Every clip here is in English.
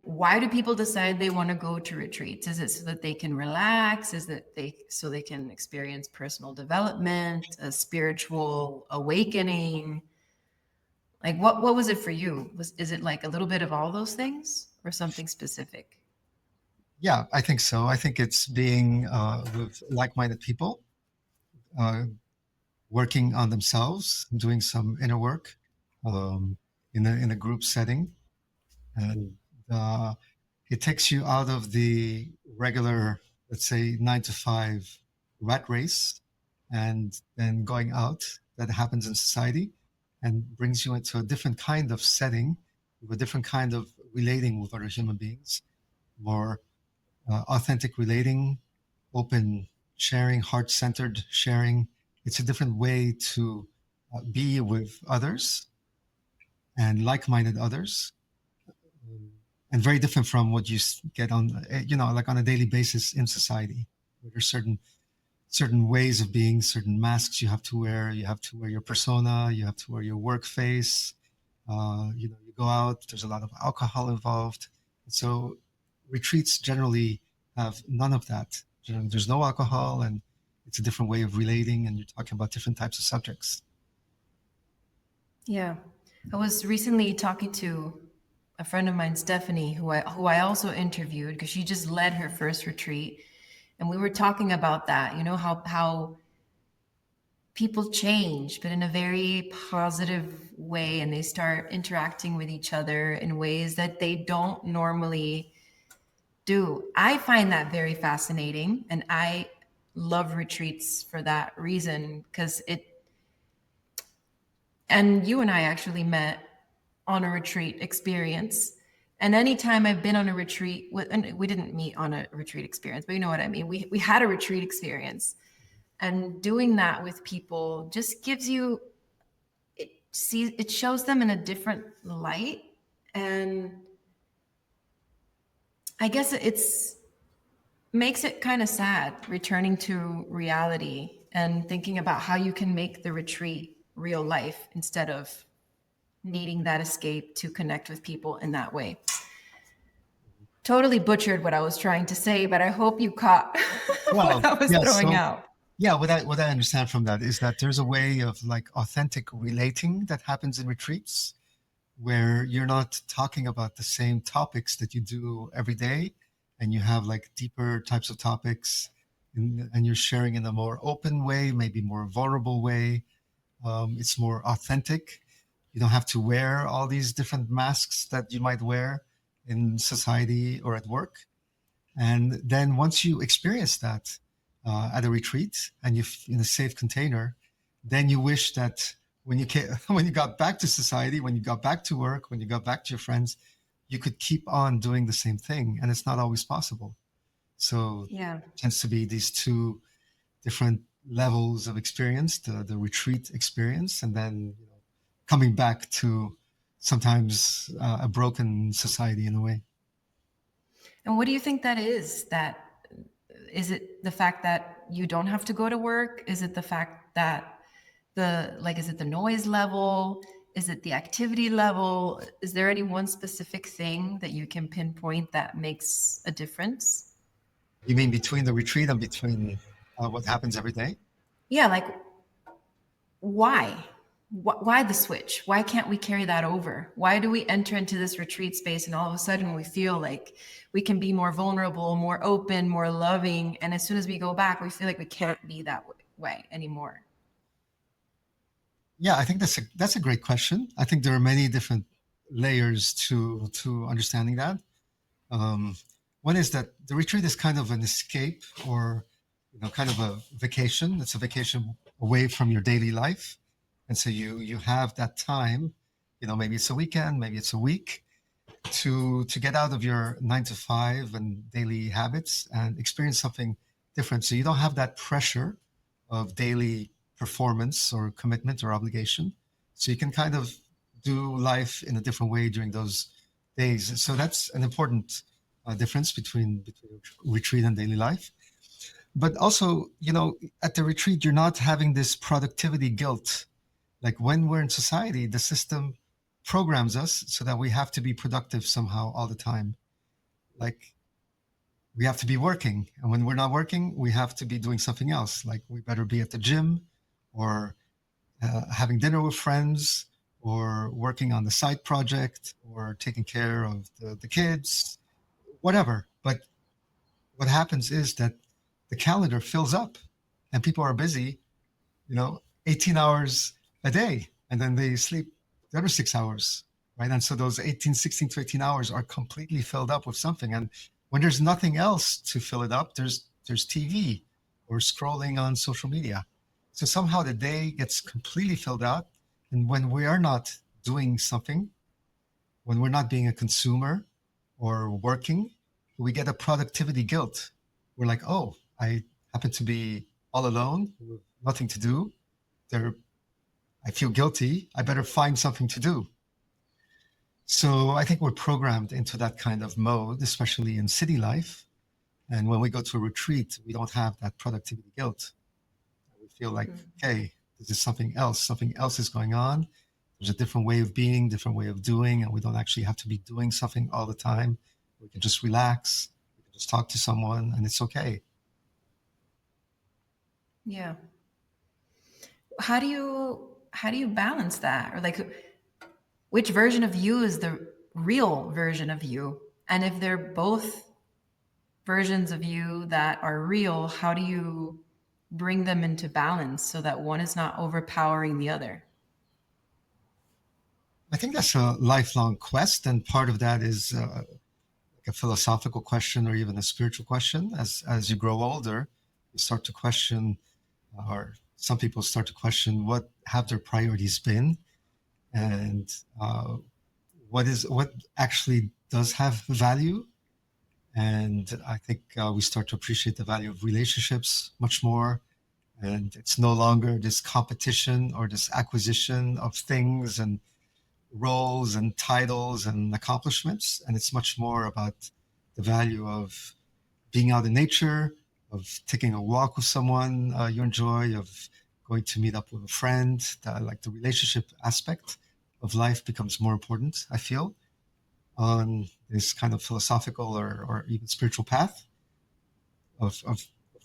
Why do people decide they want to go to retreats? Is it so that they can relax? Is it so they can experience personal development, a spiritual awakening? Like what was it for you? Is it like a little bit of all those things or something specific? Yeah, I think so. I think it's being with like-minded people, working on themselves, doing some inner work in a group setting, and it takes you out of the regular, let's say, 9 to 5 rat race, and then going out that happens in society, and brings you into a different kind of setting, with a different kind of relating with other human beings, more authentic relating, open sharing, heart-centered sharing. It's a different way to be with others and like-minded others, and very different from what you get on, like on a daily basis in society. There's certain ways of being, certain masks you have to wear. You have to wear your persona. You have to wear your work face. You go out. There's a lot of alcohol involved. So retreats generally have none of that. There's no alcohol, and it's a different way of relating, and you're talking about different types of subjects. Yeah. I was recently talking to a friend of mine, Stephanie, who I also interviewed because she just led her first retreat. And we were talking about that, how people change, but in a very positive way, and they start interacting with each other in ways that they don't normally do. I find that very fascinating, and I love retreats for that reason, because and you and I actually met on a retreat experience. And anytime I've been on a retreat and we didn't meet on a retreat experience, but you know what I mean? We had a retreat experience, and doing that with people just gives you, it shows them in a different light. And I guess it's makes it kind of sad returning to reality and thinking about how you can make the retreat real life instead of needing that escape to connect with people in that way. Totally butchered what I was trying to say, but I hope you caught what I was throwing out. Yeah, what I understand from that is that there's a way of like authentic relating that happens in retreats, where you're not talking about the same topics that you do every day, and you have like deeper types of topics, and you're sharing in a more open way, maybe more vulnerable way. It's more authentic. You don't have to wear all these different masks that you might wear in society or at work. And then once you experience that at a retreat, and you're in a safe container, then you wish that when you got back to society, when you got back to work, when you got back to your friends, you could keep on doing the same thing. And it's not always possible. So it tends to be these two different levels of experience, the retreat experience, and then coming back to sometimes a broken society in a way. And what do you think that is? Is it the fact that you don't have to go to work? Is it the fact that is it the noise level? Is it the activity level? Is there any one specific thing that you can pinpoint that makes a difference? You mean between the retreat and between what happens every day? Yeah, like why? Why the switch? Why can't we carry that over? Why do we enter into this retreat space and all of a sudden we feel like we can be more vulnerable, more open, more loving, and as soon as we go back, we feel like we can't be that way anymore? Yeah, I think that's a great question. I think there are many different layers to understanding that. One is that the retreat is kind of an escape, or kind of a vacation. It's a vacation away from your daily life. And so you have that time, maybe it's a weekend, maybe it's a week, to get out of your 9 to 5 and daily habits and experience something different. So you don't have that pressure of daily performance or commitment or obligation. So you can kind of do life in a different way during those days. So that's an important difference between retreat and daily life. But also, at the retreat, you're not having this productivity guilt. Like when we're in society, the system programs us so that we have to be productive somehow all the time. Like we have to be working. And when we're not working, we have to be doing something else. Like we better be at the gym or having dinner with friends or working on the side project or taking care of the kids, whatever. But what happens is that the calendar fills up and people are busy, 18 hours a day, and then they sleep the other 6 hours, right? And so those 16 to 18 hours are completely filled up with something. And when there's nothing else to fill it up, there's TV or scrolling on social media. So somehow the day gets completely filled out. And when we are not doing something, when we're not being a consumer or working, we get a productivity guilt. We're like, oh, I happen to be all alone with nothing to do. I feel guilty. I better find something to do. So I think we're programmed into that kind of mode, especially in city life. And when we go to a retreat, we don't have that productivity guilt. We feel like, okay, this is something else is going on. There's a different way of being, different way of doing, and we don't actually have to be doing something all the time. We can just relax, we can just talk to someone, and it's okay. Yeah. How do you balance that? Or like, which version of you is the real version of you? And if they're both versions of you that are real, how do you bring them into balance so that one is not overpowering the other? I think that's a lifelong quest, and part of that is like a philosophical question or even a spiritual question. As you grow older, you start to question, or some people start to question, what have their priorities been, and what actually does have value. And I think we start to appreciate the value of relationships much more. And it's no longer this competition or this acquisition of things and roles and titles and accomplishments. And it's much more about the value of being out in nature, of taking a walk with someone you enjoy, of going to meet up with a friend. Like the relationship aspect of life becomes more important, I feel, on this kind of philosophical or even spiritual path of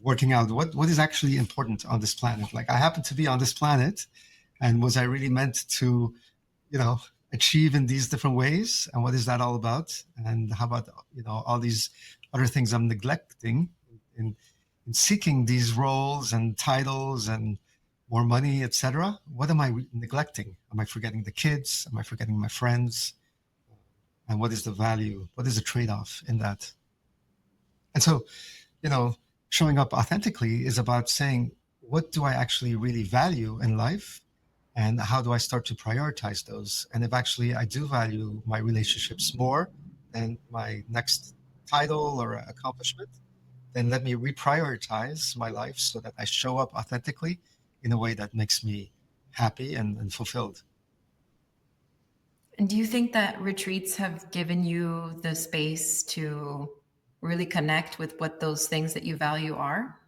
working out what is actually important on this planet. Like I happen to be on this planet, and was I really meant to, achieve in these different ways? And what is that all about? And how about, all these other things I'm neglecting in seeking these roles and titles and more money, etc.? What am I neglecting? Am I forgetting the kids? Am I forgetting my friends? And what is the value? What is the trade-off in that? And so, showing up authentically is about saying, what do I actually really value in life? And how do I start to prioritize those? And if actually I do value my relationships more than my next title or accomplishment, then let me reprioritize my life so that I show up authentically in a way that makes me happy and fulfilled. And do you think that retreats have given you the space to really connect with what those things that you value are?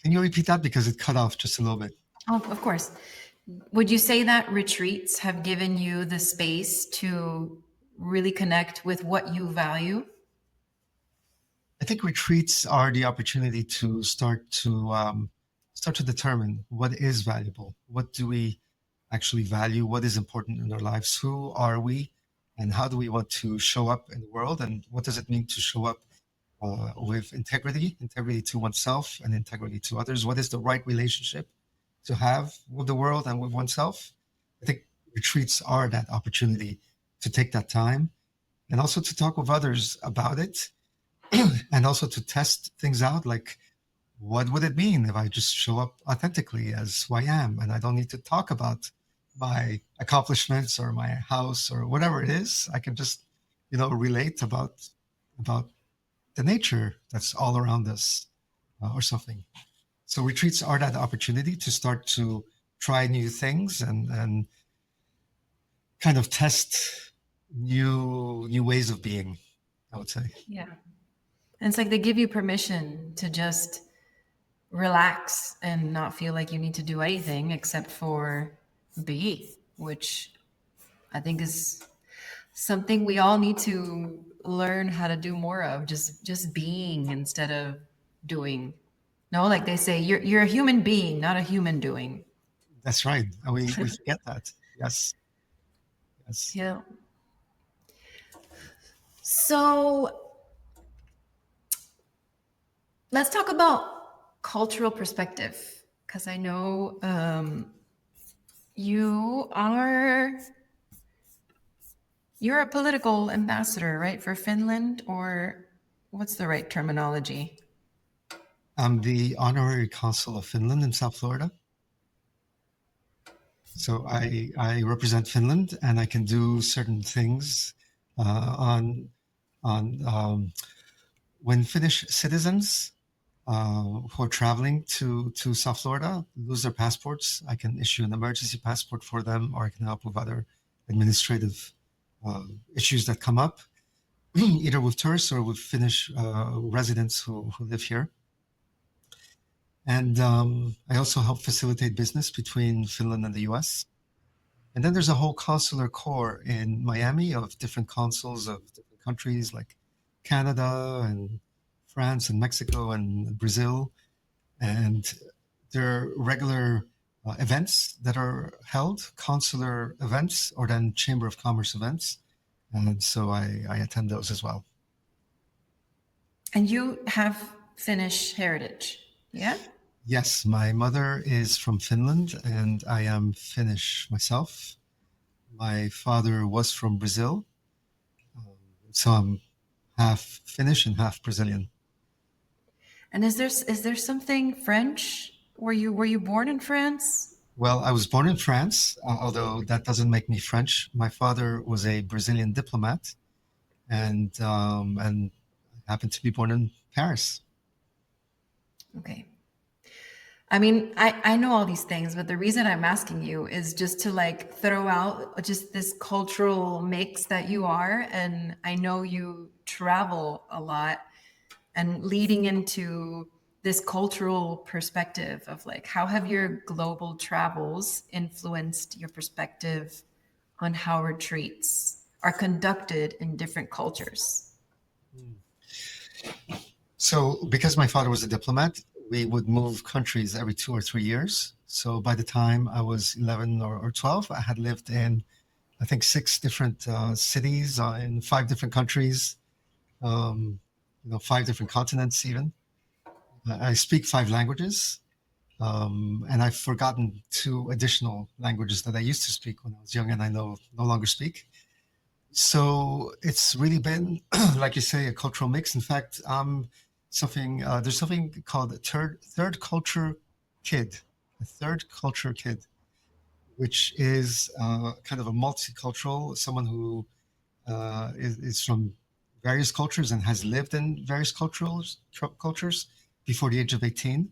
Can you repeat that? Because it cut off just a little bit. Oh, of course. Would you say that retreats have given you the space to really connect with what you value? I think retreats are the opportunity to start to determine what is valuable. What do we actually value? What is important in our lives? Who are we? And how do we want to show up in the world? And what does it mean to show up with integrity to oneself and integrity to others? What is the right relationship to have with the world and with oneself? I think retreats are that opportunity to take that time and also to talk with others about it and also to test things out. Like, what would it mean if I just show up authentically as who I am and I don't need to talk about my accomplishments or my house or whatever it is? I can just, relate about the nature that's all around us or something. So retreats are that opportunity to start to try new things and kind of test new ways of being, I would say. Yeah. And it's like they give you permission to just relax and not feel like you need to do anything except for be, which I think is something we all need to learn how to do more of, just being instead of doing. No, like they say, you're a human being, not a human doing. That's right. And we forget that. Yes. Yes. Yeah. So let's talk about cultural perspective, because I know you are you're a political ambassador, right, for Finland, or what's the right terminology? I'm the Honorary Consul of Finland in South Florida. So I represent Finland, and I can do certain things on when Finnish citizens who are traveling to South Florida lose their passports. I can issue an emergency passport for them, or I can help with other administrative issues that come up, either with tourists or with Finnish residents who live here. And I also help facilitate business between Finland and the US. And then there's a whole consular corps in Miami of different consuls of different countries like Canada and France and Mexico and Brazil. And there are regular events that are held, consular events, or then Chamber of Commerce events. And so I attend those as well. And you have Finnish heritage, yeah? Yes, my mother is from Finland, and I am Finnish myself. My father was from Brazil, so I'm half Finnish and half Brazilian. And is there something French? Were you born in France? Well, I was born in France, although that doesn't make me French. My father was a Brazilian diplomat, and happened to be born in Paris. Okay. I mean, I know all these things, but the reason I'm asking you is just to like throw out just this cultural mix that you are. And I know you travel a lot, and leading into this cultural perspective of like, how have your global travels influenced your perspective on how retreats are conducted in different cultures? So, because my father was a diplomat, we would move countries every 2 or 3 years. So by the time I was 11 or 12, I had lived in, I think, 6 different cities in 5 different countries, 5 different continents even. I speak 5 languages, and I've forgotten 2 additional languages that I used to speak when I was young and I no longer speak. So it's really been, like you say, a cultural mix. In fact, there's something called a third culture kid, which is kind of a multicultural, someone who is from various cultures and has lived in various cultures before the age of 18.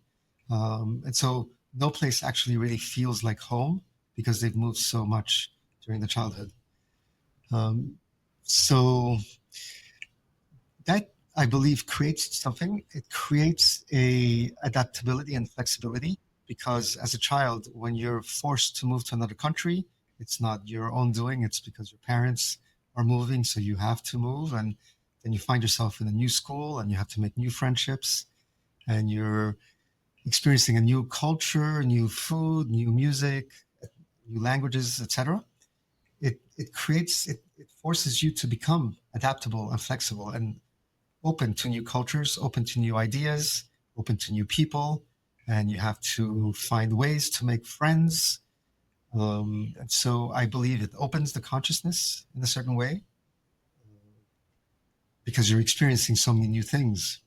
And so no place actually really feels like home because they've moved so much during the childhood. So that, I believe, creates something. It creates a adaptability and flexibility, because as a child, when you're forced to move to another country, it's not your own doing. It's because your parents are moving, so you have to move. And then you find yourself in a new school and you have to make new friendships, and you're experiencing a new culture, new food, new music, new languages, etc. It forces you to become adaptable and flexible and open to new cultures, open to new ideas, open to new people, and you have to find ways to make friends. And so I believe it opens the consciousness in a certain way, because you're experiencing so many new things.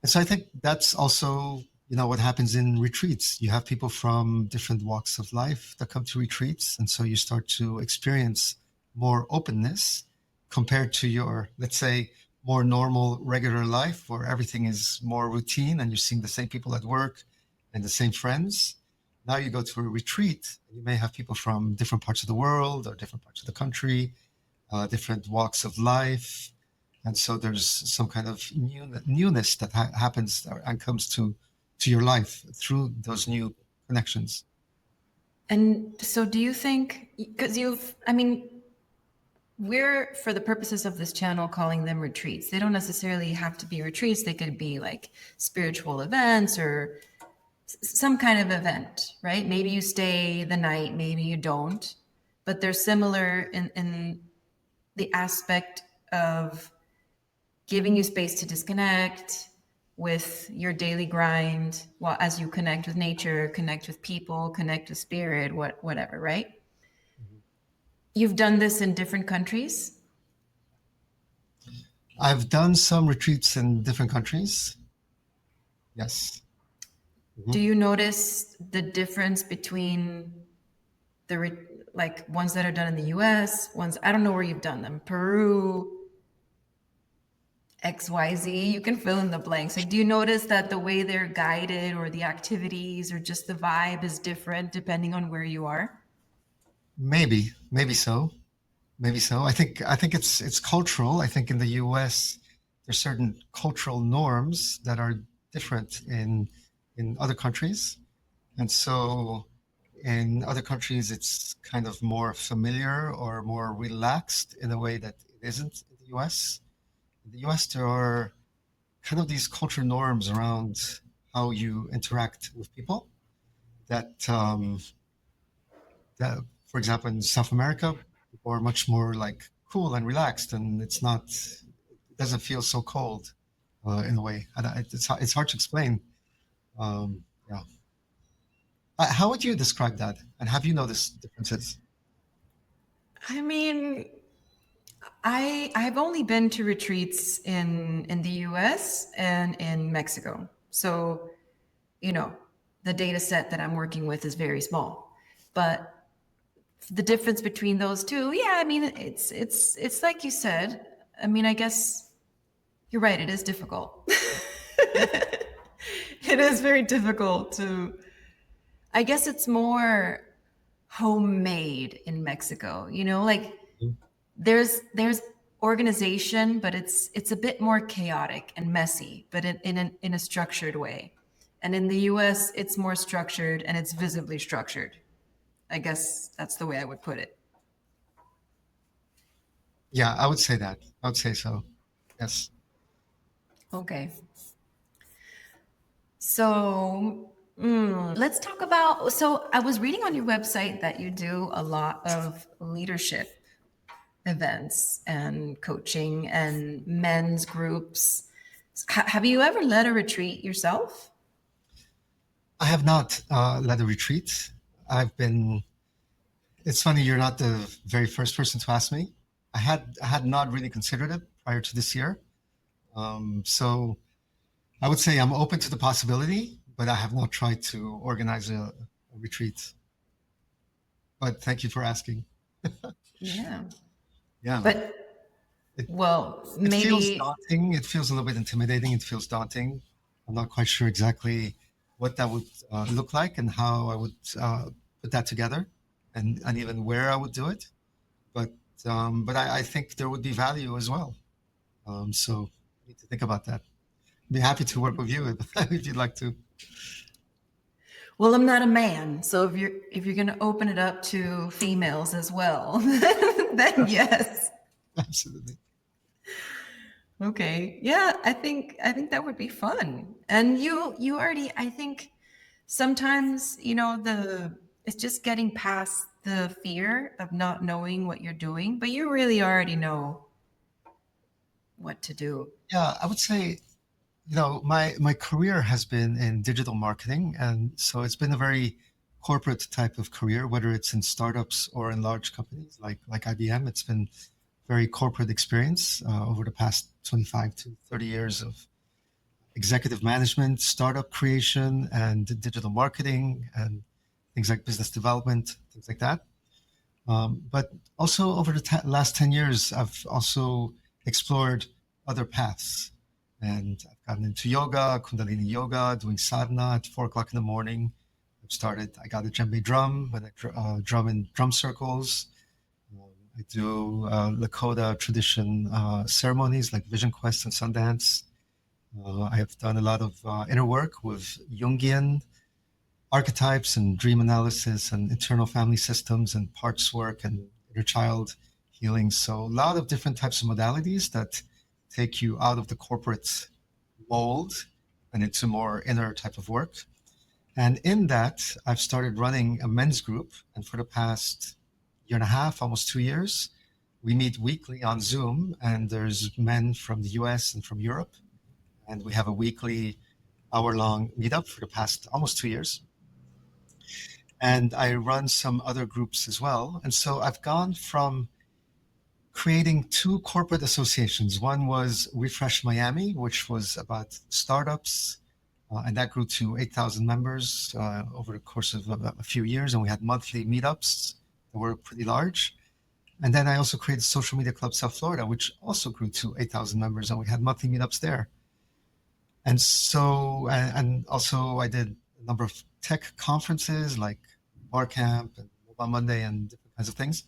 And so I think that's also, what happens in retreats. You have people from different walks of life that come to retreats, and so you start to experience more openness compared to your, let's say, more normal, regular life where everything is more routine and you're seeing the same people at work and the same friends. Now you go to a retreat, you may have people from different parts of the world or different parts of the country, different walks of life, And so there's some kind of newness that happens and comes to your life through those new connections. And so do you think, because we're, for the purposes of this channel, calling them retreats. They don't necessarily have to be retreats. They could be like spiritual events or some kind of event, right? Maybe you stay the night, maybe you don't, but they're similar in the aspect of giving you space to disconnect with your daily grind, while as you connect with nature, connect with people, connect with spirit, whatever, right? You've done this in different countries? I've done some retreats in different countries. Yes. Do you notice the difference between the like ones that are done in the US, ones, I don't know where you've done them, Peru, XYZ, you can fill in the blanks. Like, do you notice that the way they're guided or the activities or just the vibe is different depending on where you are? Maybe so. Maybe so. I think it's cultural. I think in the US, there's certain cultural norms that are different in other countries. And so in other countries, it's kind of more familiar or more relaxed in a way that it isn't in the US. In the US, there are kind of these cultural norms around how you interact with people that, that for example, in South America, people are much more like cool and relaxed, and it doesn't feel so cold in a way. And it's hard to explain. Yeah. How would you describe that? And have you noticed differences? I mean, I've only been to retreats in the US and in Mexico. So, the data set that I'm working with is very small. But the difference between those two, yeah, I mean, it's like you said. I mean, I guess you're right, it is difficult. It is very difficult to, I guess it's more homemade in Mexico, like there's organization, but it's a bit more chaotic and messy, but in a structured way. And in the US, it's more structured and it's visibly structured. I guess that's the way I would put it. Yeah, I would say that. I would say so. Yes. Okay. So let's talk about. So I was reading on your website that you do a lot of leadership events and coaching and men's groups. Have you ever led a retreat yourself? I have not led a retreat. It's funny, you're not the very first person to ask me. I had not really considered it prior to this year. So I would say I'm open to the possibility, but I have not tried to organize a retreat. But thank you for asking. Yeah. Yeah. But well, It feels maybe. daunting. It feels a little bit intimidating. It feels daunting. I'm not quite sure exactly what that would look like and how I would put that together, and even where I would do it. But I think there would be value as well. So I need to think about that. Be happy to work with you if you'd like to. Well, I'm not a man, so if you're going to open it up to females as well, then yes. Absolutely. Okay. Yeah, I think that would be fun. And you already, I think sometimes, it's just getting past the fear of not knowing what you're doing, but you really already know what to do. Yeah, I would say, my career has been in digital marketing, and so it's been a very corporate type of career, whether it's in startups or in large companies like IBM. It's been very corporate experience over the past 25 to 30 years of executive management, startup creation, and digital marketing, and things like business development, things like that. But also over the last 10 years, I've also explored other paths. And I've gotten into yoga, Kundalini yoga, doing sadhana at 4 o'clock in the morning. I got a djembe drum, and I drum in drum circles. I do Lakota tradition ceremonies like Vision Quest and Sundance. I have done a lot of inner work with Jungian archetypes and dream analysis and internal family systems and parts work and inner child healing. So a lot of different types of modalities that take you out of the corporate mold and into more inner type of work. And in that, I've started running a men's group. And for the past year and a half, almost 2 years, we meet weekly on Zoom. And there's men from the US and from Europe. And we have a weekly hour-long meetup for the past almost 2 years. And I run some other groups as well. And so I've gone from creating 2 corporate associations. One was Refresh Miami, which was about startups. And that grew to 8,000 members over the course of a few years. And we had monthly meetups that were pretty large. And then I also created Social Media Club South Florida, which also grew to 8,000 members. And we had monthly meetups there. And so, and also I did a number of tech conferences like Barcamp and Mobile Monday and different kinds of things.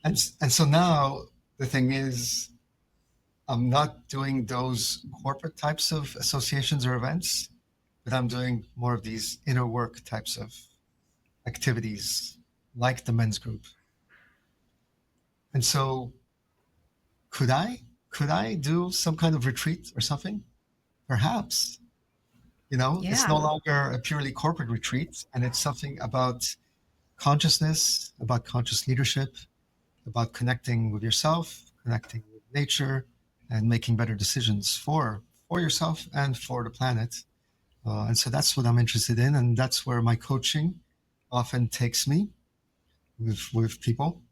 And so now the thing is, I'm not doing those corporate types of associations or events, but I'm doing more of these inner work types of activities like the men's group. And so could I do some kind of retreat or something? Perhaps. It's no longer a purely corporate retreat, and it's something about consciousness, about conscious leadership, about connecting with yourself, connecting with nature, and making better decisions for yourself and for the planet. And so that's what I'm interested in, and that's where my coaching often takes me with people,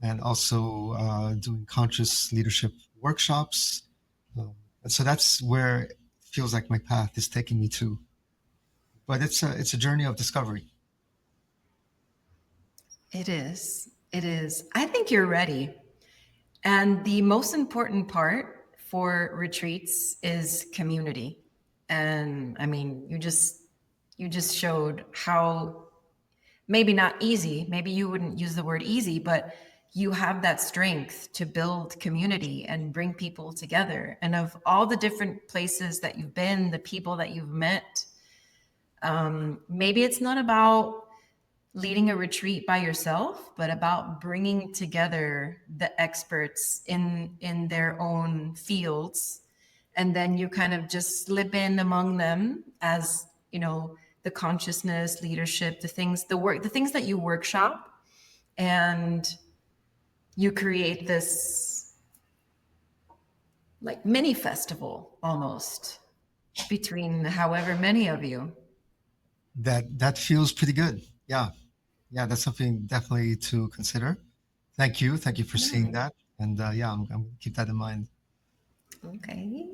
and also doing conscious leadership workshops. And so that's where it feels like my path is taking me to. But it's a journey of discovery. It is. It is. I think you're ready. And the most important part for retreats is community. And I mean, you just showed how, maybe not easy, maybe you wouldn't use the word easy, but you have that strength to build community and bring people together. And of all the different places that you've been, the people that you've met, maybe it's not about leading a retreat by yourself, but about bringing together the experts in their own fields. And then you kind of just slip in among them as, the consciousness, leadership, the things that you workshop, and you create this like mini festival almost between however many of you. That feels pretty good. Yeah, that's something definitely to consider. Thank you for seeing that, and I'm gonna keep that in mind. Okay,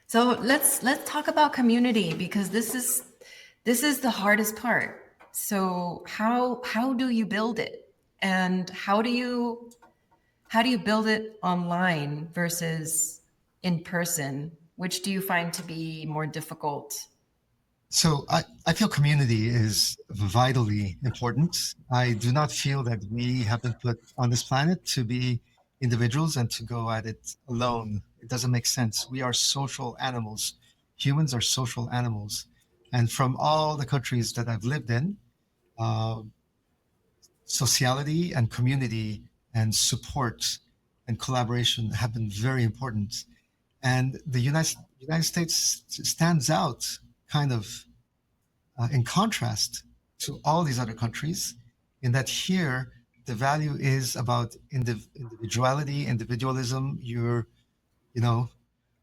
so let's talk about community, because this is the hardest part. So how do you build it, and how do you build it online versus in person? Which do you find to be more difficult? So I feel community is vitally important. I do not feel that we have been put on this planet to be individuals and to go at it alone. It doesn't make sense. We are social animals. Humans are social animals. And from all the countries that I've lived in, sociality and community and support and collaboration have been very important. And the United States stands out kind of in contrast to all these other countries, in that here the value is about individuality, individualism.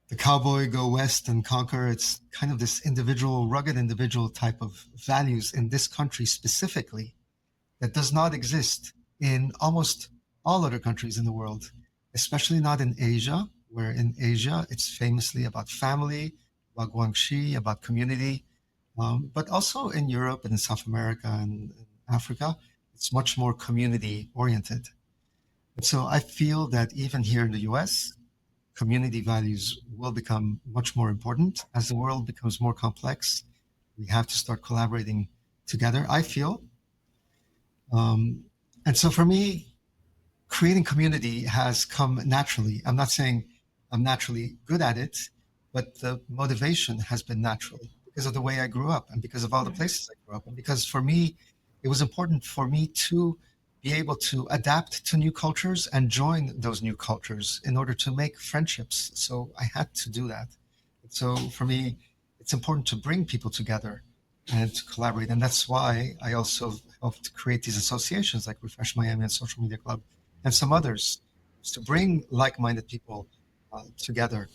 The cowboy go west and conquer. It's kind of this individual, rugged individual type of values in this country specifically that does not exist in almost all other countries in the world, especially not in Asia, where in Asia it's famously about family, about guangxi, about community. But also in Europe and in South America and Africa, it's much more community oriented. And so I feel that even here in the US, community values will become much more important as the world becomes more complex. We have to start collaborating together, I feel. And so for me, creating community has come naturally. I'm not saying I'm naturally good at it, but the motivation has been natural because of the way I grew up and because of all the places I grew up. And because for me, it was important for me to be able to adapt to new cultures and join those new cultures in order to make friendships. So I had to do that. So for me, it's important to bring people together and to collaborate. And that's why I also helped create these associations like Refresh Miami and Social Media Club and some others, to bring like-minded people together.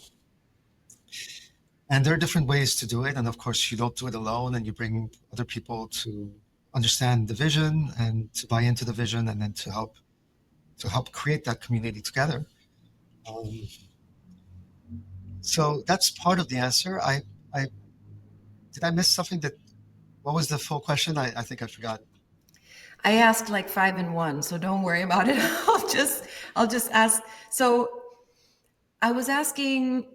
And there are different ways to do it. And of course, you don't do it alone, and you bring other people to understand the vision and to buy into the vision, and then to help create that community together. So that's part of the answer. I did I miss something? What was the full question? I think I forgot. I asked like 5 in 1, so don't worry about it. I'll just ask. So I was asking,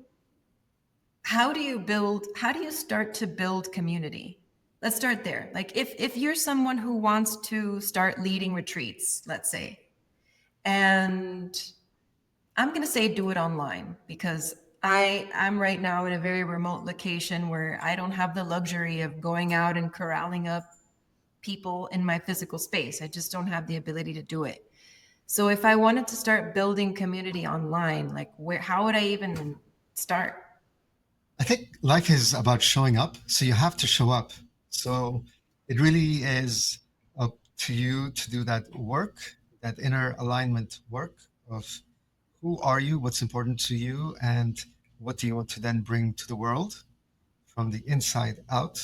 how do you start to build community? Let's start there. Like if you're someone who wants to start leading retreats, let's say, and I'm going to say do it online, because I'm right now in a very remote location where I don't have the luxury of going out and corralling up people in my physical space. I just don't have the ability to do it. So if I wanted to start building community online, like how would I even start? I think life is about showing up. So you have to show up. So it really is up to you to do that work, that inner alignment work of who are you, what's important to you, and what do you want to then bring to the world from the inside out.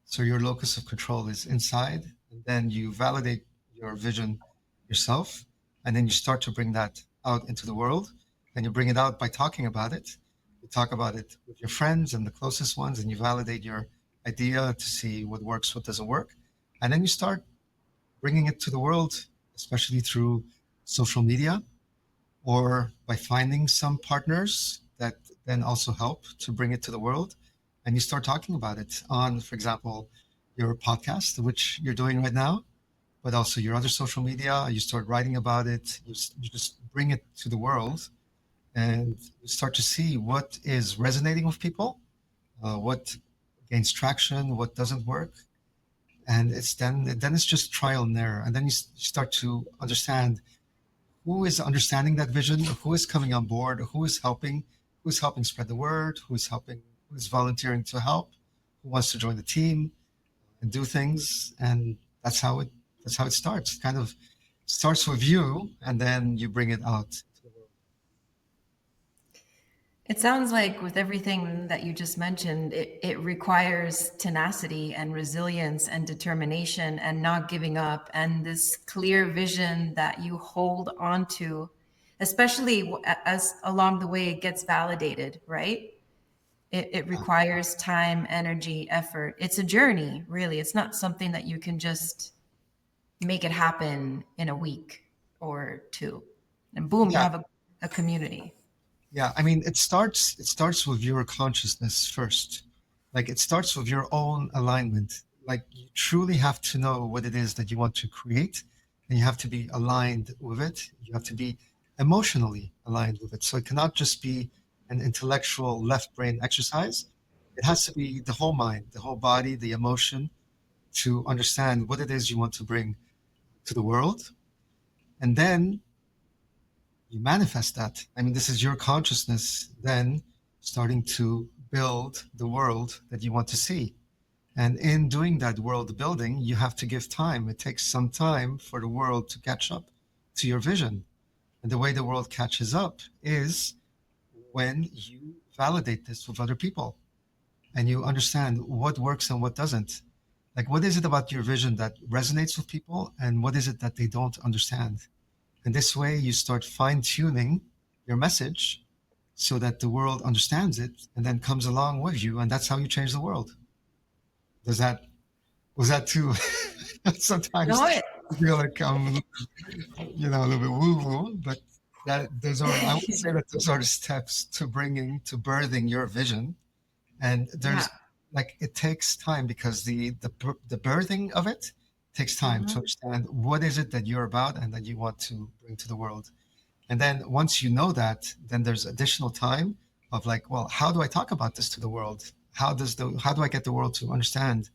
So your locus of control is inside, and then you validate your vision yourself, and then you start to bring that out into the world, and you bring it out by talking about it. You talk about it with your friends and the closest ones, and you validate your idea to see what works, what doesn't work. And then you start bringing it to the world, especially through social media or by finding some partners that then also help to bring it to the world. And you start talking about it on, for example, your podcast, which you're doing right now, but also your other social media. You start writing about it. You just bring it to the world, and you start to see what is resonating with people, what gains traction, what doesn't work. And then it's just trial and error. And then you start to understand who is understanding that vision, who is coming on board, who is helping spread the word, who's volunteering to help, who wants to join the team and do things. And that's how it starts. It kind of starts with you, and then you bring it out to the world. It sounds like with everything that you just mentioned, it requires tenacity and resilience and determination and not giving up, and this clear vision that you hold on to, especially as along the way it gets validated, right? It requires time, energy, effort. It's a journey, really. It's not something that you can just make it happen in a week or two, and boom, you have a community. Yeah, I mean, it starts with your consciousness first. Like it starts with your own alignment. Like you truly have to know what it is that you want to create, and you have to be aligned with it. You have to be emotionally aligned with it. So it cannot just be an intellectual left brain exercise. It has to be the whole mind, the whole body, the emotion, to understand what it is you want to bring to the world. And then you manifest that. I mean, this is your consciousness then starting to build the world that you want to see. And in doing that world building, you have to give time. It takes some time for the world to catch up to your vision. And the way the world catches up is when you validate this with other people and you understand what works and what doesn't. Like, what is it about your vision that resonates with people, and what is it that they don't understand? And this way you start fine-tuning your message so that the world understands it and then comes along with you. And that's how you change the world. Was that too? Sometimes No, I feel like I'm, a little bit woo-woo, but I would say that those are the steps to birthing your vision. And there's like, it takes time because the birthing of it It takes time to understand what is it that you're about and that you want to bring to the world. And then once you know that, then there's additional time of like, well, how do I talk about this to the world? How do I get the world to understand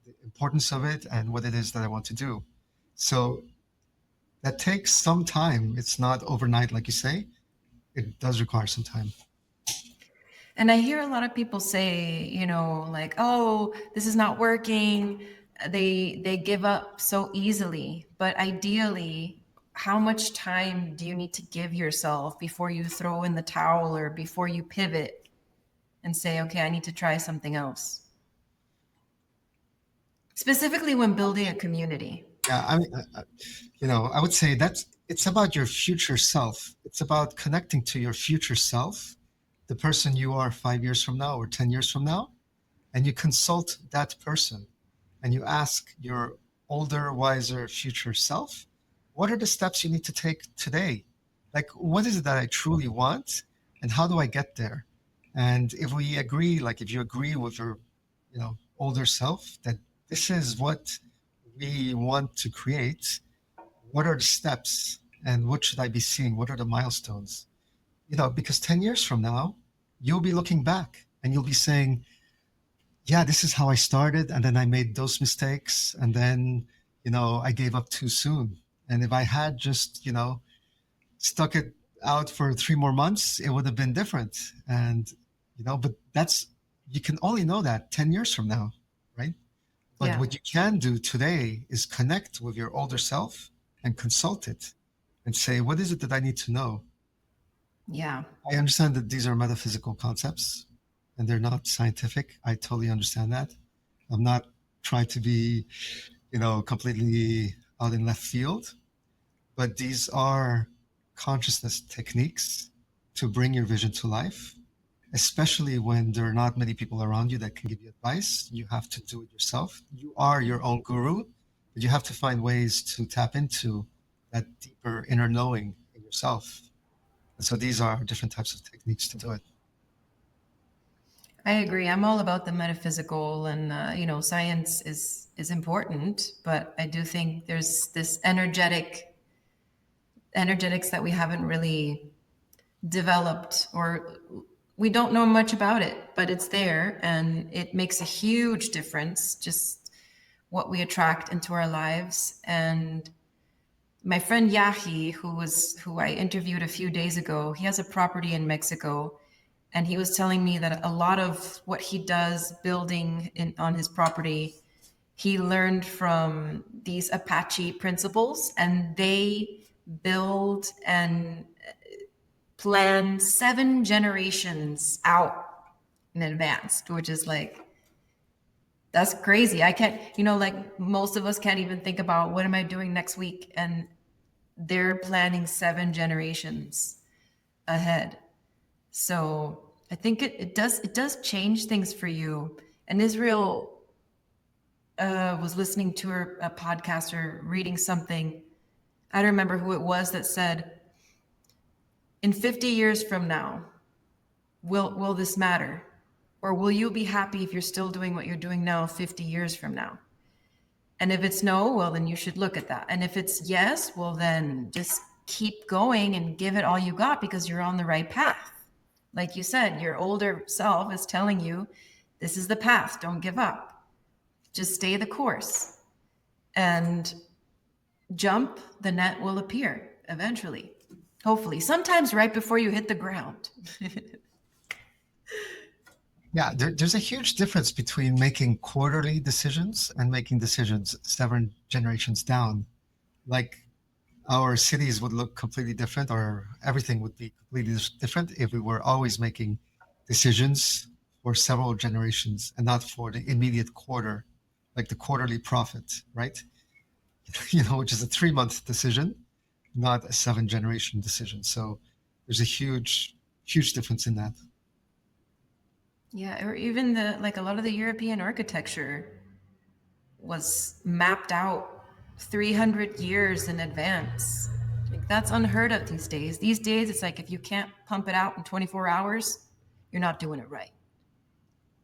the importance of it and what it is that I want to do? So that takes some time. It's not overnight, like you say. It does require some time. And I hear a lot of people say, you know, like, oh, this is not working. They give up so easily. But ideally, how much time do you need to give yourself before you throw in the towel or before you pivot and say, okay, I need to try something else? Specifically when building a community. Yeah, I mean, I would say it's about your future self. It's about connecting to your future self, the person you are 5 years from now or 10 years from now, and you consult that person and you ask your older, wiser future self, what are the steps you need to take today? Like, what is it that I truly want and how do I get there? And if we agree, like if you agree with your, older self that this is what we want to create, what are the steps and what should I be seeing? What are the milestones? Because 10 years from now, you'll be looking back and you'll be saying, yeah, this is how I started. And then I made those mistakes. And then, I gave up too soon. And if I had just, stuck it out for 3 more months, it would have been different. And, but you can only know that 10 years from now, right? But Yeah. what you can do today is connect with your older self and consult it and say, what is it that I need to know? Yeah. I understand that these are metaphysical concepts and they're not scientific. I totally understand that. I'm not trying to be, completely out in left field, but these are consciousness techniques to bring your vision to life, especially when there are not many people around you that can give you advice. You have to do it yourself. You are your own guru, but you have to find ways to tap into that deeper inner knowing in yourself. And so these are different types of techniques to do it. I agree. I'm all about the metaphysical, and science is important, but I do think there's this energetics that we haven't really developed, or we don't know much about it, but it's there, and it makes a huge difference just what we attract into our lives. And my friend Yahi, who I interviewed a few days ago, he has a property in Mexico. And he was telling me that a lot of what he does building on his property, he learned from these Apache principles, and they build and plan 7 generations out in advance, which is like, that's crazy. I can't, like most of us can't even think about what am I doing next week, and they're planning 7 generations ahead. So I think it does change things for you. And Israel was listening to a podcast or reading something. I don't remember who it was that said, in 50 years from now, will this matter? Or will you be happy if you're still doing what you're doing now 50 years from now? And if it's no, well, then you should look at that. And if it's yes, well, then just keep going and give it all you got, because you're on the right path. Like you said, your older self is telling you, this is the path, don't give up. Just stay the course and jump, the net will appear eventually. Hopefully, sometimes right before you hit the ground. Yeah, there's a huge difference between making quarterly decisions and making decisions 7 generations down. Like, our cities would look completely different, or everything would be completely different if we were always making decisions for several generations and not for the immediate quarter, like the quarterly profit, right? Which is a 3-month decision, not a 7-generation decision. So there's a huge, huge difference in that. Yeah, or even a lot of the European architecture was mapped out 300 years in advance. Like, that's unheard of these days. These days, it's like if you can't pump it out in 24 hours, you're not doing it right.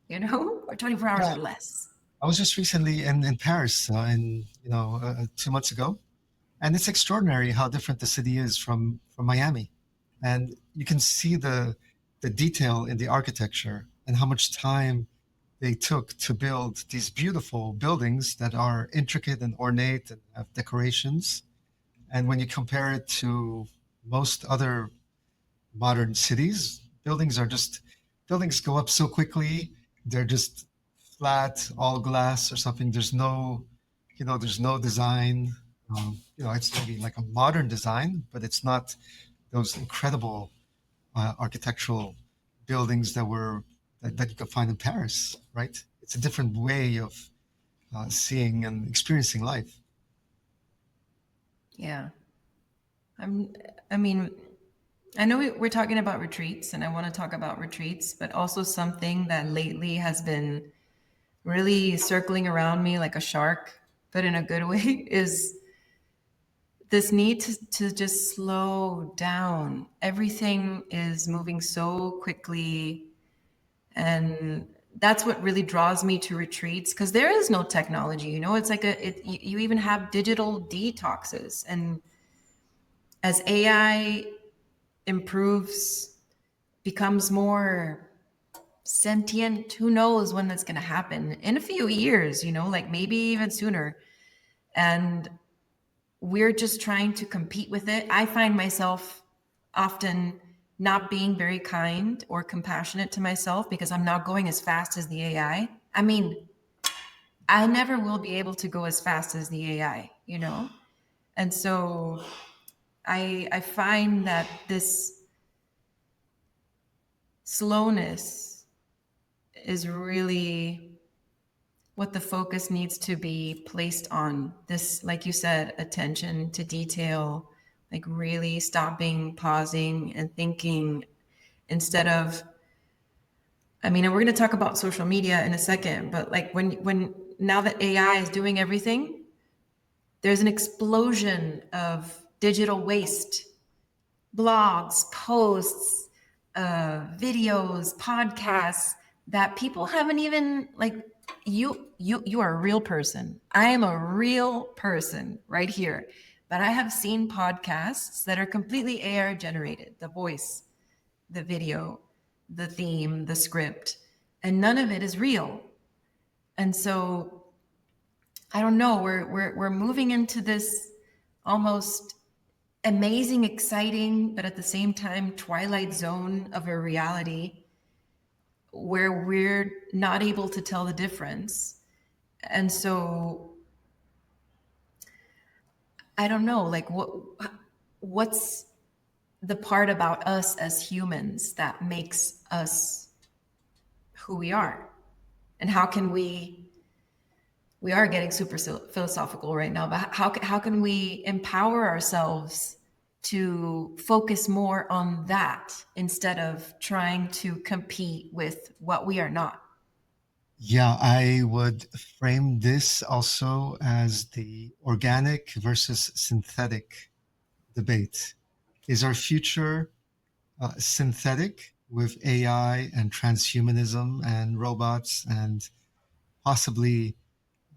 Or 24 hours or less. I was just recently in Paris, 2 months ago, and it's extraordinary how different the city is from Miami, and you can see the detail in the architecture and how much time they took to build these beautiful buildings that are intricate and ornate and have decorations. And when you compare it to most other modern cities, buildings go up so quickly. They're just flat, all glass or something. There's no design. It's maybe like a modern design, but it's not those incredible architectural buildings that you can find in Paris, right? It's a different way of seeing and experiencing life. Yeah. I mean, I know we're talking about retreats, and I want to talk about retreats, but also something that lately has been really circling around me like a shark, but in a good way, is this need to just slow down. Everything is moving so quickly. And that's what really draws me to retreats, because there is no technology. It's like you even have digital detoxes. And as AI improves, becomes more sentient, who knows when that's going to happen? In a few years, like maybe even sooner. And we're just trying to compete with it. I find myself often not being very kind or compassionate to myself because I'm not going as fast as the AI. I mean, I never will be able to go as fast as the AI. And so I find that this slowness is really what the focus needs to be placed on. This, like you said, attention to detail, like really stopping, pausing, and thinking instead of, and we're going to talk about social media in a second, but like when now that AI is doing everything, there's an explosion of digital waste, blogs, posts, videos, podcasts that people haven't even like. You are a real person. I am a real person right here, but I have seen podcasts that are completely AI generated, the voice, the video, the theme, the script, and none of it is real. And so I don't know, we're moving into this almost amazing, exciting, but at the same time twilight zone of a reality where we're not able to tell the difference. And so I don't know, like what's the part about us as humans that makes us who we are? And how can we are getting super philosophical right now, but how can we empower ourselves to focus more on that instead of trying to compete with what we are not? Yeah, I would frame this also as the organic versus synthetic debate. Is our future synthetic with AI and transhumanism and robots and possibly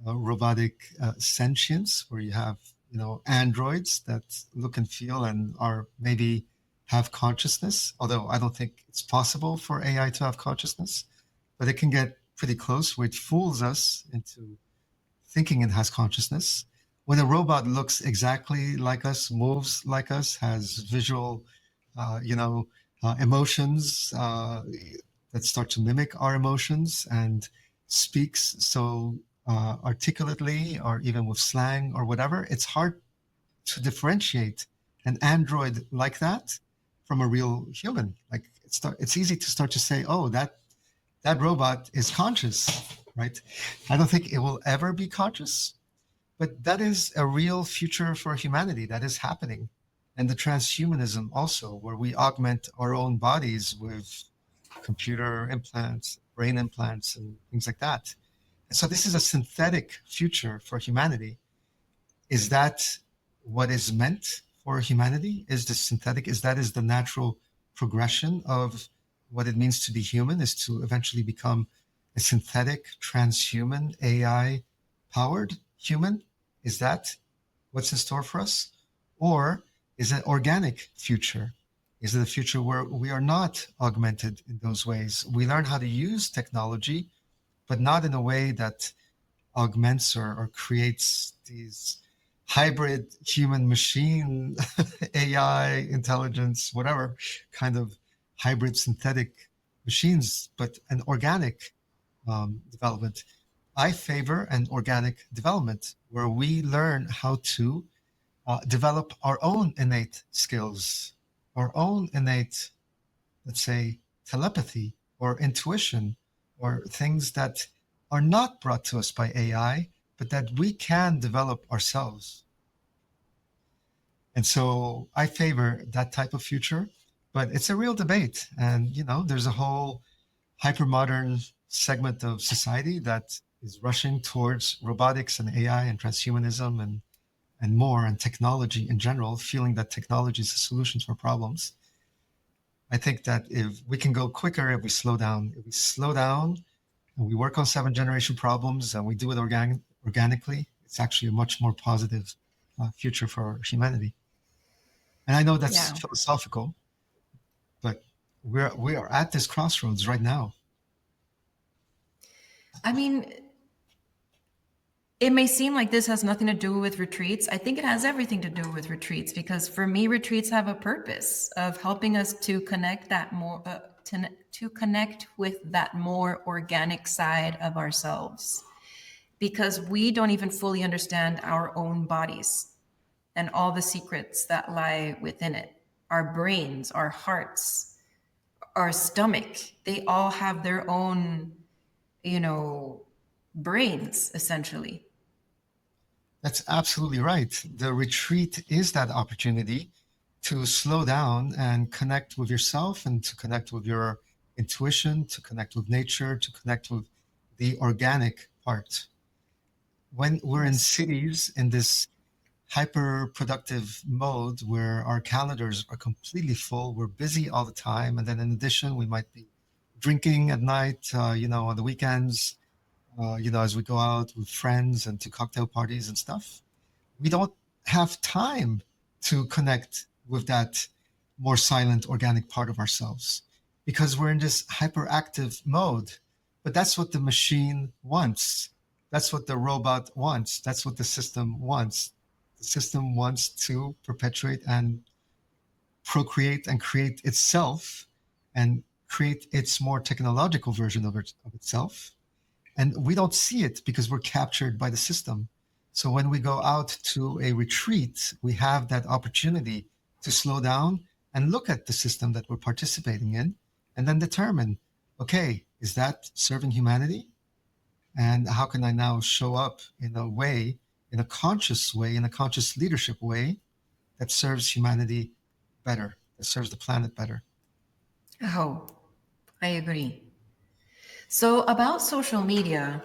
robotic sentience, where you have androids that look and feel and are maybe have consciousness? Although I don't think it's possible for AI to have consciousness, but it can get pretty close, which fools us into thinking it has consciousness. When a robot looks exactly like us, moves like us, has visual, emotions that start to mimic our emotions, and speaks so articulately, or even with slang or whatever, it's hard to differentiate an android like that from a real human. Like it's easy to start to say, oh, that robot is conscious, right? I don't think it will ever be conscious, but that is a real future for humanity that is happening. And the transhumanism also, where we augment our own bodies with computer implants, brain implants, and things like that. And so this is a synthetic future for humanity. Is that what is meant for humanity? Is the synthetic, is the natural progression of what it means to be human, is to eventually become a synthetic, transhuman, AI-powered human? Is that what's in store for us? Or is it organic future? Is it a future where we are not augmented in those ways? We learn how to use technology, but not in a way that augments or creates these hybrid human machine, AI, intelligence, whatever kind of hybrid synthetic machines, but an organic development. I favor an organic development where we learn how to develop our own innate skills, our own innate, let's say, telepathy or intuition, or things that are not brought to us by AI, but that we can develop ourselves. And so I favor that type of future, but it's a real debate. And, you know, there's a whole hyper-modern segment of society that is rushing towards robotics and AI and transhumanism and more, and technology in general, feeling that technology is a solution for problems. I think that if we can go quicker, if we slow down and we work on 7th generation problems and we do it organically, it's actually a much more positive future for humanity. And I know that's philosophical, but we are at this crossroads right now. I mean, it may seem like this has nothing to do with retreats. I think it has everything to do with retreats, because for me, retreats have a purpose of helping us to connect that more, to connect with that more organic side of ourselves, because we don't even fully understand our own bodies and all the secrets that lie within it. Our brains, our hearts, our stomach, they all have their own, you know, brains, essentially. That's absolutely right. The retreat is that opportunity to slow down and connect with yourself, and to connect with your intuition, to connect with nature, to connect with the organic part. When we're in cities, in this hyper productive mode where our calendars are completely full, we're busy all the time, and then in addition, we might be drinking at night, you know, on the weekends, you know, as we go out with friends and to cocktail parties and stuff. We don't have time to connect with that more silent, organic part of ourselves, because we're in this hyperactive mode. But that's what the machine wants. That's what the robot wants. That's what the system wants. The system wants to perpetuate and procreate and create itself and create its more technological version of itself. And we don't see it because we're captured by the system. So when we go out to a retreat, we have that opportunity to slow down and look at the system that we're participating in, and then determine, okay, is that serving humanity? And how can I now show up in a way, in a conscious way, in a conscious leadership way that serves humanity better, that serves the planet better? Oh, I agree. So about social media,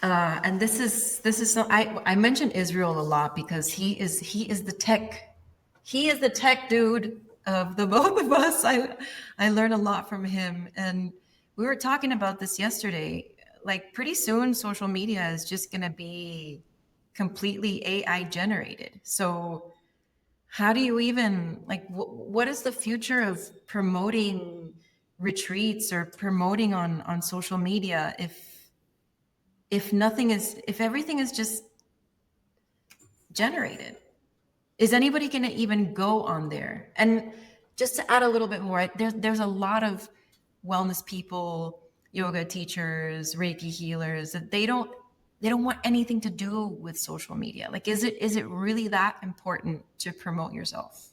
and this is so I mention Israel a lot because he is the tech dude of the both of us. I learn a lot from him, and we were talking about this yesterday. Like, pretty soon, social media is just going to be completely AI generated. So how do you even, like, what is the future of promoting retreats or promoting on social media if everything is just generated? Is anybody going to even go on there? And just to add a little bit more, there's a lot of wellness people, yoga teachers, Reiki healers, that they don't want anything to do with social media. Like, is it really that important to promote yourself?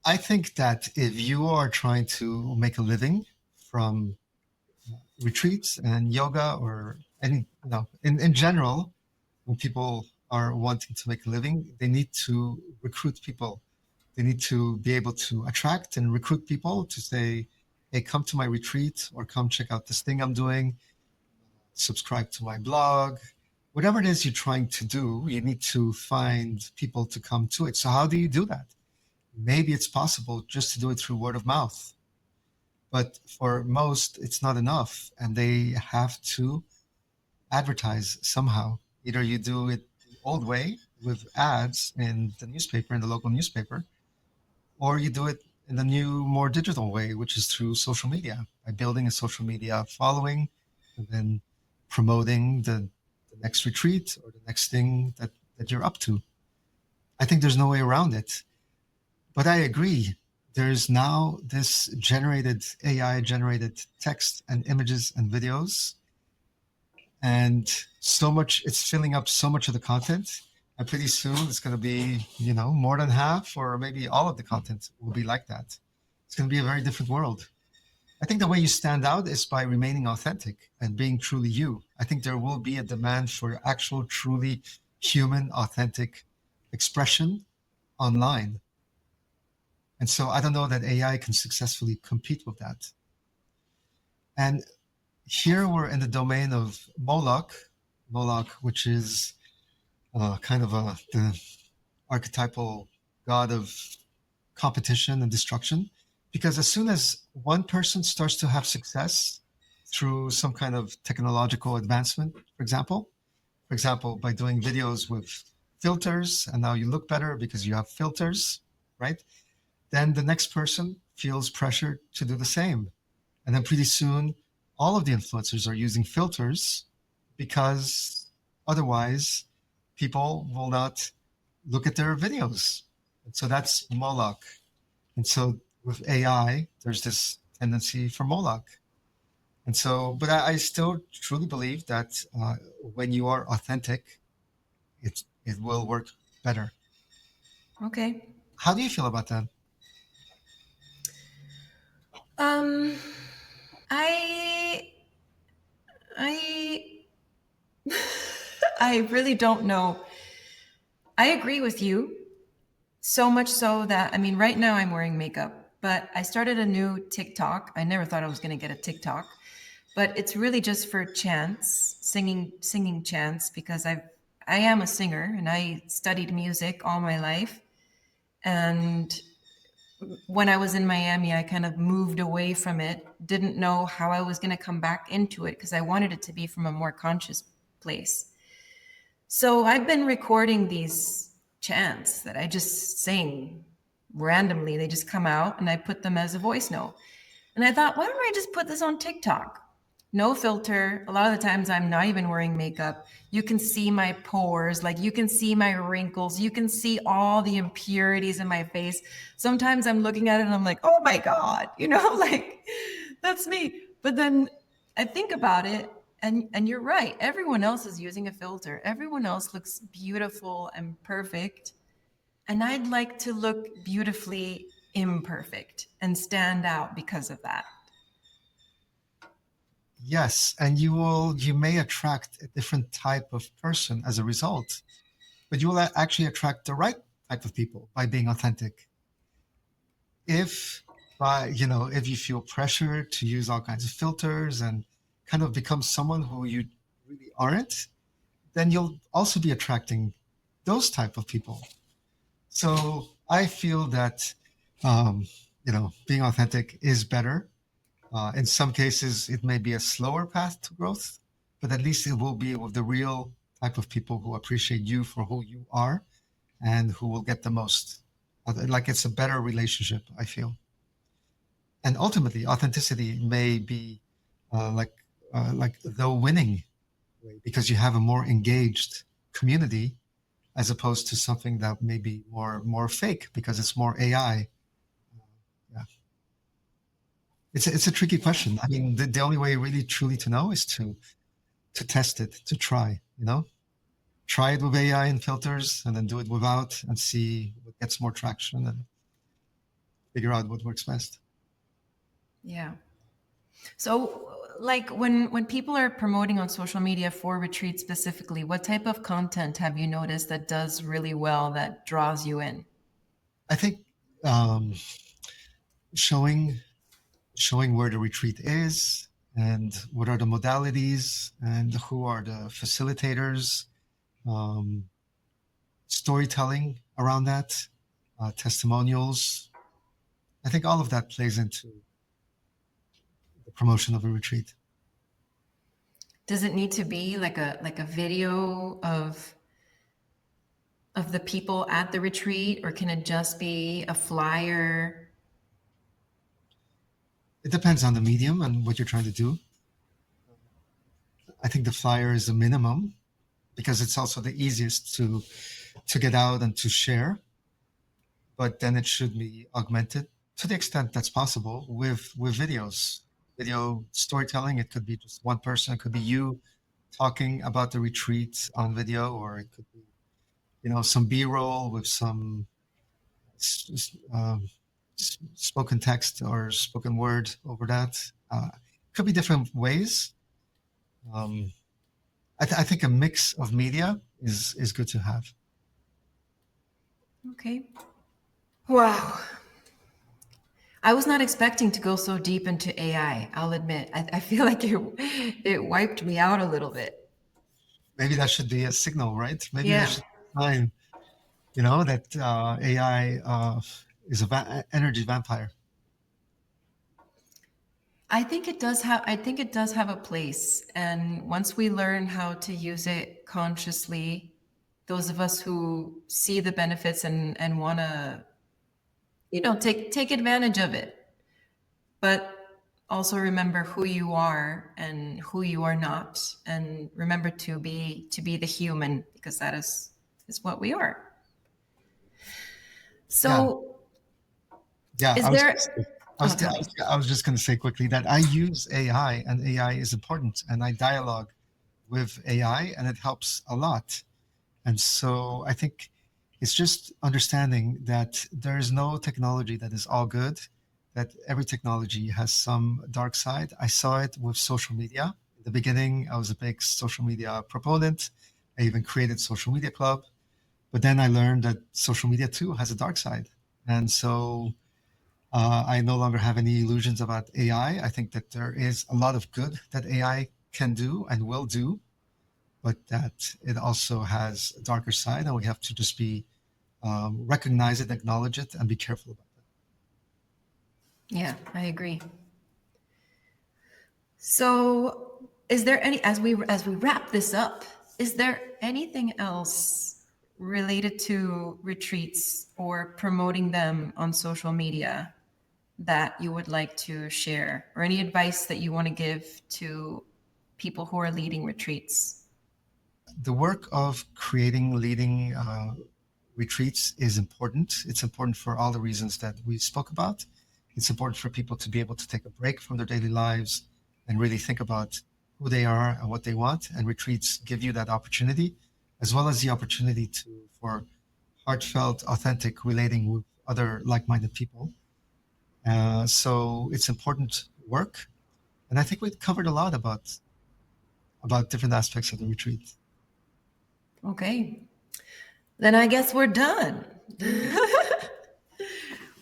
I think that if you are trying to make a living from retreats and yoga, or any, you know, in general, when people are wanting to make a living, they need to recruit people. They need to be able to attract and recruit people to say, hey, come to my retreat, or come check out this thing I'm doing, subscribe to my blog. Whatever it is you're trying to do, you need to find people to come to it. So how do you do that? Maybe it's possible just to do it through word of mouth. But for most, it's not enough, and they have to advertise somehow. Either you do it the old way with ads in the newspaper, in the local newspaper, or you do it in the new, more digital way, which is through social media, by building a social media following and then promoting the next retreat or the next thing that you're up to. I think there's no way around it. But I agree. There's now this AI generated text and images and videos, and so much, it's filling up so much of the content. And pretty soon it's going to be, more than half or maybe all of the content will be like that. It's going to be a very different world. I think the way you stand out is by remaining authentic and being truly you. I think there will be a demand for actual, truly human, authentic expression online. And so I don't know that AI can successfully compete with that. And here we're in the domain of Moloch, which is kind of the archetypal god of competition and destruction. Because as soon as one person starts to have success through some kind of technological advancement, for example, by doing videos with filters, and now you look better because you have filters, right? Then the next person feels pressure to do the same. And then pretty soon, all of the influencers are using filters because otherwise people will not look at their videos. And so that's Moloch. And so with AI, there's this tendency for Moloch. And so, but I still truly believe that when you are authentic, it will work better. Okay. How do you feel about that? I I really don't know. I agree with you, so much so that, I mean, right now I'm wearing makeup, but I started a new TikTok. I never thought I was going to get a TikTok, but it's really just for chants, singing chants, because I am a singer and I studied music all my life. And when I was in Miami, I kind of moved away from it, didn't know how I was going to come back into it because I wanted it to be from a more conscious place. So I've been recording these chants that I just sing randomly. They just come out and I put them as a voice note. And I thought, why don't I just put this on TikTok? No filter. A lot of the times I'm not even wearing makeup. You can see my pores, like you can see my wrinkles. You can see all the impurities in my face. Sometimes I'm looking at it and I'm like, oh my God, like that's me. But then I think about it and you're right. Everyone else is using a filter. Everyone else looks beautiful and perfect. And I'd like to look beautifully imperfect and stand out because of that. Yes, and you may attract a different type of person as a result, but you will actually attract the right type of people by being authentic. If you feel pressure to use all kinds of filters and kind of become someone who you really aren't, then you'll also be attracting those type of people. So I feel that being authentic is better. In some cases, it may be a slower path to growth, but at least it will be with the real type of people who appreciate you for who you are and who will get the most. Like it's a better relationship, I feel. And ultimately, authenticity may be like the winning way because you have a more engaged community as opposed to something that may be more fake because it's more AI. Yeah. It's a tricky question. I mean, the only way really truly to know is to test it, to try, try it with AI and filters and then do it without and see what gets more traction and figure out what works best. Yeah. So like when people are promoting on social media for retreats specifically, what type of content have you noticed that does really well, that draws you in? I think showing where the retreat is and what are the modalities and who are the facilitators, storytelling around that, testimonials. I think all of that plays into the promotion of a retreat. Does it need to be like a video of the people at the retreat, or can it just be a flyer? It depends on the medium and what you're trying to do. I think the flyer is a minimum because it's also the easiest to get out and to share. But then it should be augmented to the extent that's possible with videos, video storytelling. It could be just one person. It could be you talking about the retreat on video, or it could be, some B-roll with some spoken text or spoken word over that. Could be different ways. I think a mix of media is good to have. Okay. Wow. I was not expecting to go so deep into AI, I'll admit. I feel like it wiped me out a little bit. Maybe that should be a signal, right? Maybe Yeah. that should sign, that AI is an energy vampire. I think it does have a place. And once we learn how to use it consciously, those of us who see the benefits and want to, take advantage of it, but also remember who you are and who you are not, and remember to be the human, because that is what we are. So yeah, is I was there I was just going to say quickly that I use AI, and AI is important, and I dialogue with AI, and it helps a lot. And so I think it's just understanding that there is no technology that is all good, that every technology has some dark side. I saw it with social media. In the beginning, I was a big social media proponent. I even created social media club. But then I learned that social media too has a dark side. And so I no longer have any illusions about AI. I think that there is a lot of good that AI can do and will do, but that it also has a darker side, and we have to just be recognize it, acknowledge it, and be careful about that. Yeah, I agree. So is there any, as we wrap this up, is there anything else related to retreats or promoting them on social media that you would like to share, or any advice that you want to give to people who are leading retreats? The work of leading retreats is important. It's important for all the reasons that we spoke about. It's important for people to be able to take a break from their daily lives and really think about who they are and what they want. And retreats give you that opportunity, as well as the opportunity for heartfelt, authentic relating with other like-minded people. So it's important work. And I think we covered a lot about different aspects of the retreat. Okay, then I guess we're done.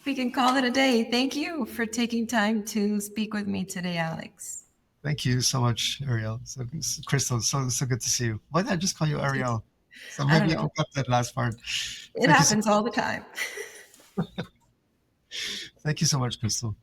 We can call it a day. Thank you for taking time to speak with me today, Alex. Thank you so much, Ariel. So, Crystal, so good to see you. Why did I just call you Ariel? So maybe you can cut that last part. It happens all the time. Thank you so much, Crystal.